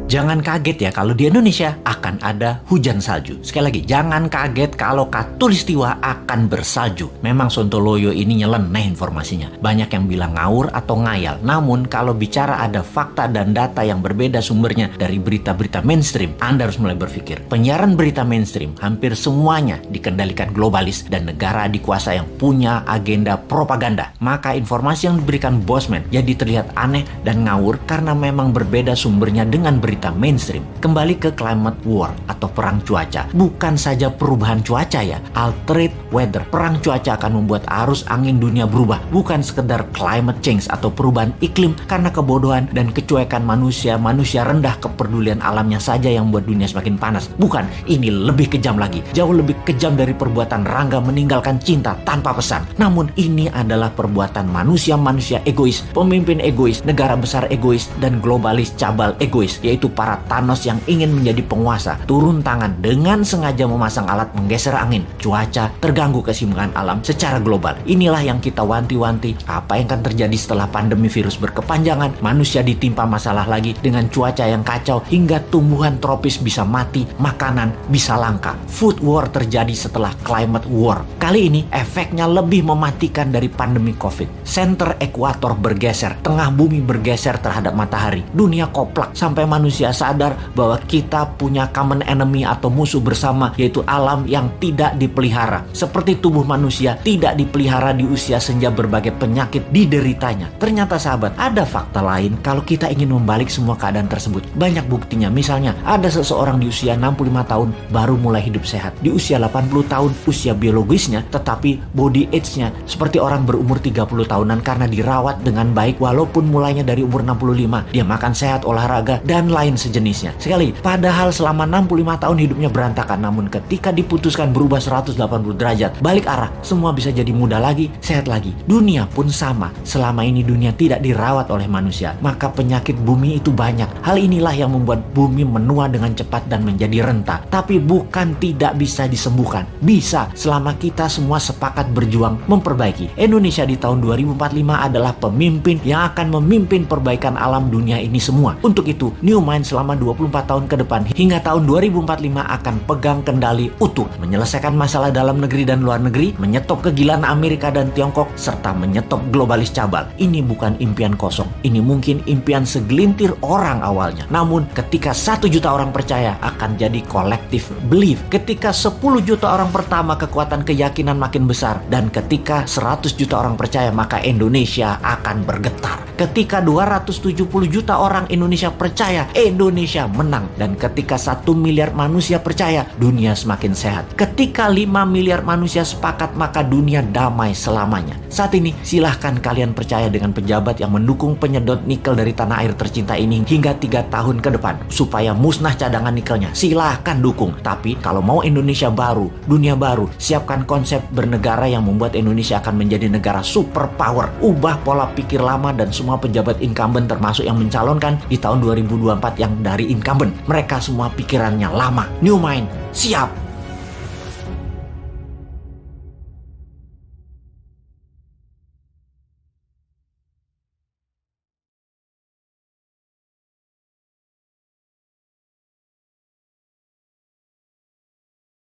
Jangan kaget ya kalau di Indonesia akan ada hujan salju. Sekali lagi, jangan kaget kalau Katulistiwa akan bersalju. Memang Sontoloyo ini nyeleneh informasinya. Banyak yang bilang ngawur atau ngayal. Namun kalau bicara ada fakta dan data yang berbeda sumbernya dari berita-berita mainstream, Anda harus mulai berpikir. Penyiaran berita mainstream hampir semuanya dikendalikan globalis dan negara dikuasa yang punya agenda propaganda. Maka informasi yang diberikan Bosman jadi terlihat aneh dan ngawur karena memang berbeda sumbernya dengan berita mainstream. Kembali ke climate war atau perang cuaca. Bukan saja perubahan cuaca ya, altered weather. Perang cuaca akan membuat arus angin dunia berubah. Bukan sekedar climate change atau perubahan iklim karena kebodohan dan kecuekan manusia rendah kepedulian alamnya saja yang membuat dunia semakin panas. Bukan, ini lebih kejam lagi. Jauh lebih kejam dari perbuatan Rangga meninggalkan cinta tanpa pesan. Namun ini adalah perbuatan manusia egois, pemimpin egois, negara besar egois, dan globalis cabal egois, yaitu para Thanos yang ingin menjadi penguasa, turun tangan dengan sengaja memasang alat menggeser angin, cuaca, terganggu keseimbangan alam secara global. Inilah yang kita wanti-wanti apa yang akan terjadi setelah pandemi virus berkepanjangan, manusia ditimpa masalah lagi dengan cuaca yang kacau hingga tumbuhan tropis bisa mati, makanan bisa langka. Food war terjadi setelah climate war. Kali ini efeknya lebih mematikan dari pandemi COVID. Center ekuator bergeser, tengah bumi bergeser terhadap matahari. Dunia koplak sampai manusia sadar bahwa kita punya common enemy atau musuh bersama, yaitu alam yang tidak dipelihara. Seperti tubuh manusia tidak dipelihara di usia senja, berbagai penyakit dideritanya. Ternyata sahabat, ada fakta lain kalau kita ingin membalik semua keadaan tersebut. Banyak buktinya. Misalnya, ada seseorang di usia 65 tahun baru mulai hidup sehat. Di usia 80 tahun usia biologisnya, tetapi body age-nya seperti orang berumur 30 tahunan karena dirawat dengan baik walaupun mulainya dari umur 65. Dia makan sehat, olahraga, dan lain sejenisnya. Sekali, padahal selama 65 tahun hidupnya berantakan, namun ketika diputuskan berubah 180 derajat, balik arah, semua bisa jadi muda lagi, sehat lagi. Dunia pun sama. Selama ini dunia tidak dirawat oleh manusia, maka penyakit bumi itu banyak. Hal inilah yang membuat bumi menua dengan cepat dan menjadi renta. Tapi bukan tidak bisa disembuhkan. Bisa, selama kita semua sepakat berjuang memperbaiki. Indonesia di tahun 2045 adalah pemimpin yang akan memimpin perbaikan alam dunia ini semua. Untuk itu, New Mind selama 24 tahun ke depan hingga tahun 2045 akan pegang kendali utuh, menyelesaikan masalah dalam negeri dan luar negeri, menyetop kegilaan Amerika dan Tiongkok, serta menyetop globalis cabal. Ini bukan impian kosong. Ini mungkin impian segelintir orang awalnya. Namun ketika 1 juta orang percaya, akan jadi collective belief. Ketika 10 juta orang pertama, kekuatan keyakinan makin besar. Dan ketika 100 juta orang percaya, maka Indonesia akan bergetar. Ketika 270 juta orang Indonesia percaya, Indonesia menang. Dan ketika 1 miliar manusia percaya, dunia semakin sehat. Ketika 5 miliar manusia sepakat, maka dunia damai selamanya. Saat ini silahkan kalian percaya dengan pejabat yang mendukung penyedot nikel dari tanah air tercinta ini hingga 3 tahun ke depan supaya musnah cadangan nikelnya. Silahkan dukung. Tapi kalau mau Indonesia baru, dunia baru, siapkan konsep bernegara yang membuat Indonesia akan menjadi negara superpower. Ubah pola pikir lama dan semua pejabat incumbent termasuk yang mencalonkan di tahun 2024 yang dari incumbent. Mereka semua pikirannya lama. New Mind, siap!